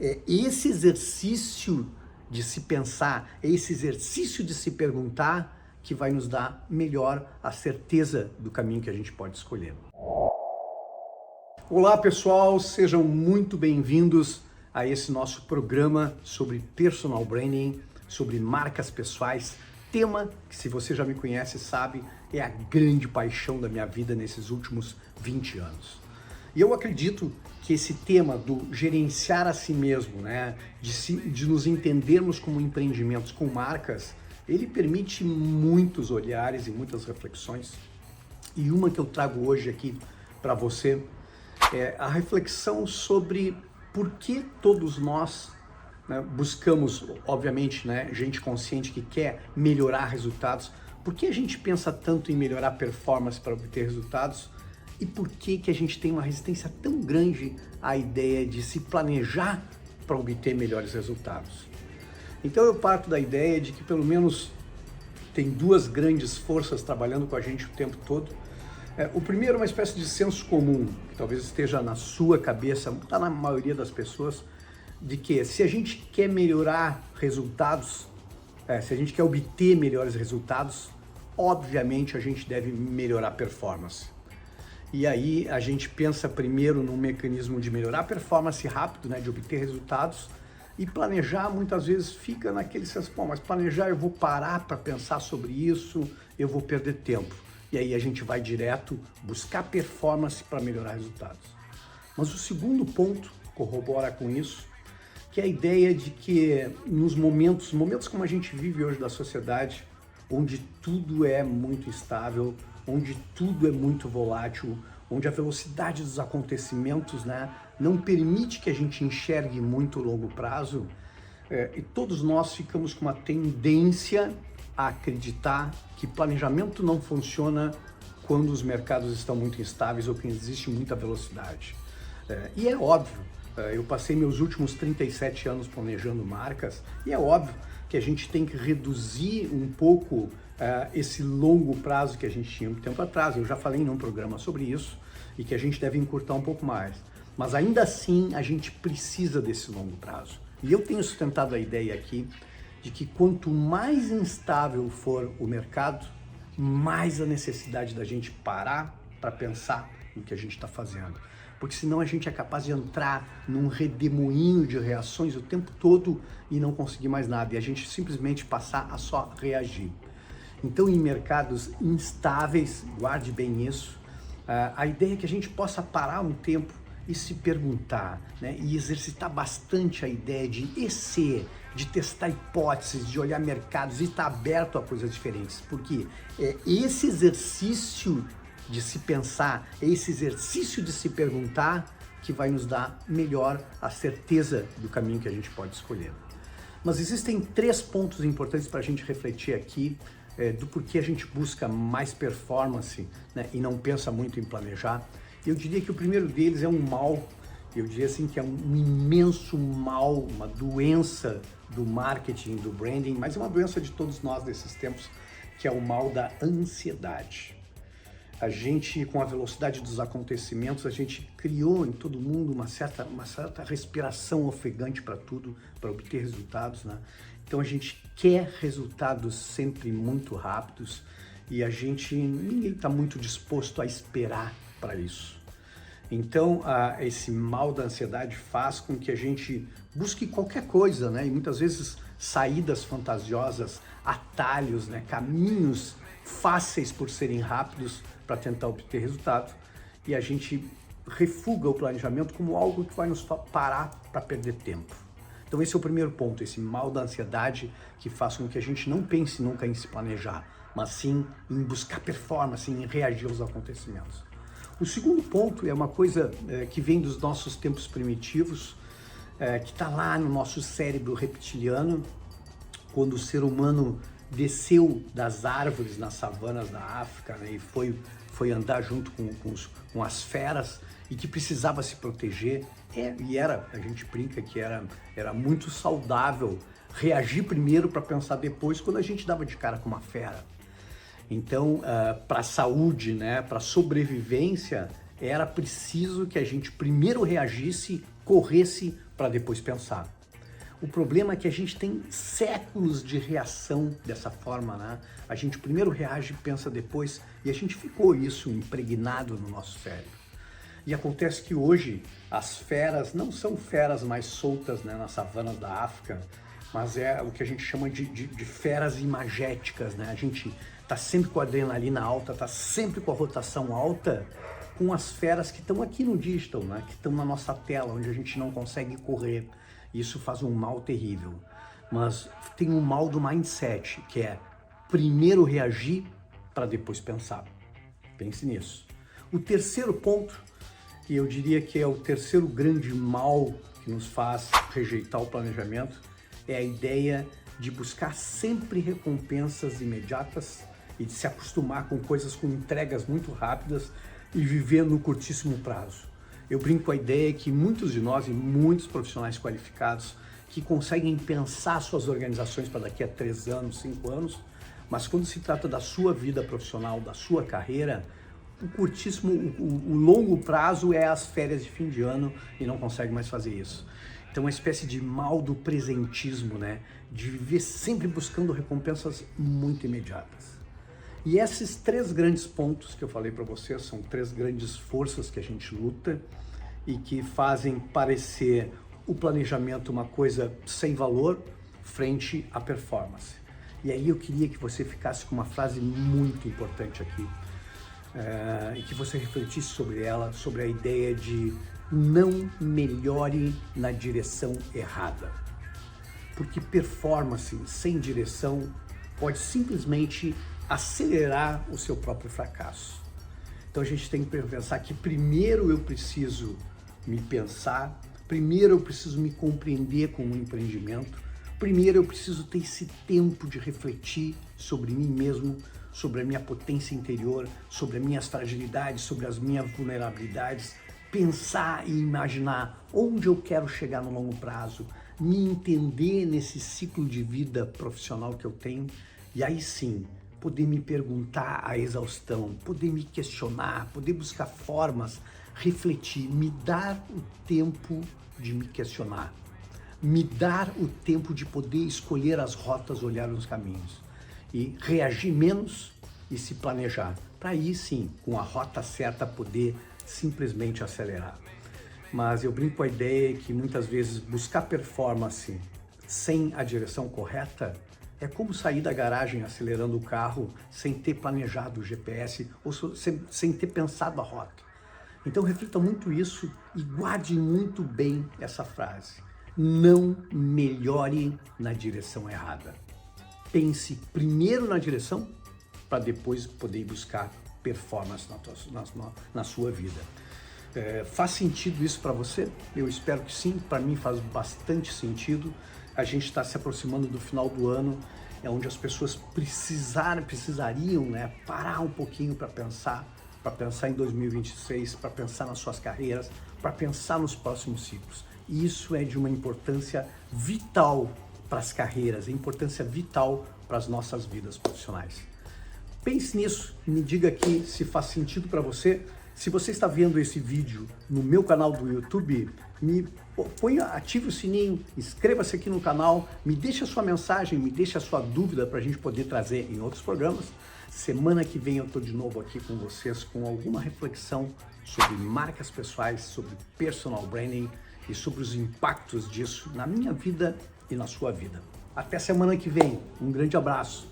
É esse exercício de se pensar, é esse exercício de se perguntar que vai nos dar melhor a certeza do caminho que a gente pode escolher. Olá pessoal, sejam muito bem-vindos a esse nosso programa sobre personal branding, sobre marcas pessoais, tema que, se você já me conhece, sabe, é a grande paixão da minha vida nesses últimos 20 anos. E eu acredito que esse tema do gerenciar a si mesmo, né, de nos entendermos como empreendimentos com marcas, ele permite muitos olhares e muitas reflexões. E uma que eu trago hoje aqui para você é a reflexão sobre por que todos nós, né, buscamos, obviamente, né, gente consciente que quer melhorar resultados. Por que a gente pensa tanto em melhorar performance para obter resultados? E por que a gente tem uma resistência tão grande à ideia de se planejar para obter melhores resultados? Então eu parto da ideia de que pelo menos tem duas grandes forças trabalhando com a gente o tempo todo. O primeiro é uma espécie de senso comum, que talvez esteja na sua cabeça, está na maioria das pessoas, de que se a gente quer melhorar resultados, se a gente quer obter melhores resultados, obviamente a gente deve melhorar a performance. E aí a gente pensa primeiro num mecanismo de melhorar a performance rápido, né, de obter resultados, e planejar muitas vezes fica naquele senso, bom, mas planejar eu vou parar para pensar sobre isso, eu vou perder tempo. E aí a gente vai direto buscar performance para melhorar resultados. Mas o segundo ponto corrobora com isso, que é a ideia de que nos momentos como a gente vive hoje da sociedade, onde tudo é muito instável, onde tudo é muito volátil, onde a velocidade dos acontecimentos, né, não permite que a gente enxergue muito longo prazo, e todos nós ficamos com uma tendência a acreditar que planejamento não funciona quando os mercados estão muito instáveis ou que existe muita velocidade. E é óbvio, eu passei meus últimos 37 anos planejando marcas, e é óbvio que a gente tem que reduzir um pouco esse longo prazo que a gente tinha um tempo atrás. Eu já falei num programa sobre isso, e que a gente deve encurtar um pouco mais. Mas ainda assim, a gente precisa desse longo prazo. E eu tenho sustentado a ideia aqui de que quanto mais instável for o mercado, mais a necessidade da gente parar para pensar no que a gente está fazendo. Porque senão a gente é capaz de entrar num redemoinho de reações o tempo todo e não conseguir mais nada. E a gente simplesmente passar a só reagir. Então, em mercados instáveis, guarde bem isso, a ideia é que a gente possa parar um tempo e se perguntar, né, e exercitar bastante a ideia de de testar hipóteses, de olhar mercados e estar aberto a coisas diferentes. Porque é esse exercício de se pensar, é esse exercício de se perguntar que vai nos dar melhor a certeza do caminho que a gente pode escolher. Mas existem 3 pontos importantes para a gente refletir aqui do porquê a gente busca mais performance, né, e não pensa muito em planejar. Eu diria que o primeiro deles é um mal, eu diria assim que é um imenso mal, uma doença do marketing, do branding, mas é uma doença de todos nós desses tempos, que é o mal da ansiedade. A gente, com a velocidade dos acontecimentos, a gente criou em todo mundo uma certa respiração ofegante para tudo, para obter resultados, né? Então a gente quer resultados sempre muito rápidos e ninguém está muito disposto a esperar para isso. Então esse mal da ansiedade faz com que a gente busque qualquer coisa, né? E muitas vezes saídas fantasiosas, atalhos, né? Caminhos fáceis por serem rápidos para tentar obter resultado, e a gente refuga o planejamento como algo que vai nos parar para perder tempo. Então esse é o primeiro ponto, esse mal da ansiedade que faz com que a gente não pense nunca em se planejar, mas sim em buscar performance, em reagir aos acontecimentos. O segundo ponto é uma coisa que vem dos nossos tempos primitivos, que está lá no nosso cérebro reptiliano, quando o ser humano desceu das árvores nas savanas da África, né, e foi andar junto com as feras e que precisava se proteger. A gente brinca que era muito saudável reagir primeiro para pensar depois quando a gente dava de cara com uma fera. Então, para a saúde, né, para a sobrevivência, era preciso que a gente primeiro reagisse, corresse para depois pensar. O problema é que a gente tem séculos de reação dessa forma, né? A gente primeiro reage, pensa depois, e a gente ficou isso impregnado no nosso cérebro. E acontece que hoje as feras não são feras mais soltas, né, nas savanas da África, mas é o que a gente chama de feras imagéticas, né? A gente tá sempre com a adrenalina alta, tá sempre com a rotação alta, com as feras que estão aqui no digital, né? Que estão na nossa tela, onde a gente não consegue correr. Isso faz um mal terrível. Mas tem um mal do mindset, que é primeiro reagir para depois pensar. Pense nisso. O terceiro ponto, que eu diria que é o terceiro grande mal que nos faz rejeitar o planejamento, é a ideia de buscar sempre recompensas imediatas e de se acostumar com coisas com entregas muito rápidas e viver no curtíssimo prazo. Eu brinco com a ideia que muitos de nós e muitos profissionais qualificados que conseguem pensar suas organizações para daqui a 3 anos, 5 anos, mas quando se trata da sua vida profissional, da sua carreira, o longo prazo é as férias de fim de ano e não consegue mais fazer isso. Então, uma espécie de mal do presentismo, né? De viver sempre buscando recompensas muito imediatas. E esses 3 grandes pontos que eu falei para vocês são 3 grandes forças que a gente luta e que fazem parecer o planejamento uma coisa sem valor frente à performance. E aí eu queria que você ficasse com uma frase muito importante aqui e que você refletisse sobre ela, sobre a ideia de não melhore na direção errada. Porque performance sem direção pode simplesmente acelerar o seu próprio fracasso. Então a gente tem que pensar que primeiro eu preciso me pensar, primeiro eu preciso me compreender como um empreendimento, primeiro eu preciso ter esse tempo de refletir sobre mim mesmo, sobre a minha potência interior, sobre as minhas fragilidades, sobre as minhas vulnerabilidades, pensar e imaginar onde eu quero chegar no longo prazo, me entender nesse ciclo de vida profissional que eu tenho, e aí sim, poder me perguntar à exaustão, poder me questionar, poder buscar formas, refletir, me dar o tempo de me questionar, me dar o tempo de poder escolher as rotas, olhar os caminhos e reagir menos e se planejar, para aí sim, com a rota certa, poder simplesmente acelerar. Mas eu brinco com a ideia que muitas vezes buscar performance sem a direção correta é como sair da garagem acelerando o carro sem ter planejado o GPS ou sem ter pensado a rota. Então reflita muito isso e guarde muito bem essa frase. Não melhore na direção errada. Pense primeiro na direção para depois poder buscar performance na sua vida. Faz sentido isso para você? Eu espero que sim, para mim faz bastante sentido. A gente está se aproximando do final do ano, onde as pessoas precisariam, né, parar um pouquinho para pensar em 2026, para pensar nas suas carreiras, para pensar nos próximos ciclos. E isso é de uma importância vital para as carreiras, é importância vital para as nossas vidas profissionais. Pense nisso, me diga aqui se faz sentido para você. Se você está vendo esse vídeo no meu canal do YouTube, ative o sininho, inscreva-se aqui no canal, me deixe a sua mensagem, me deixe a sua dúvida para a gente poder trazer em outros programas. Semana que vem eu estou de novo aqui com vocês com alguma reflexão sobre marcas pessoais, sobre personal branding e sobre os impactos disso na minha vida e na sua vida. Até semana que vem, um grande abraço.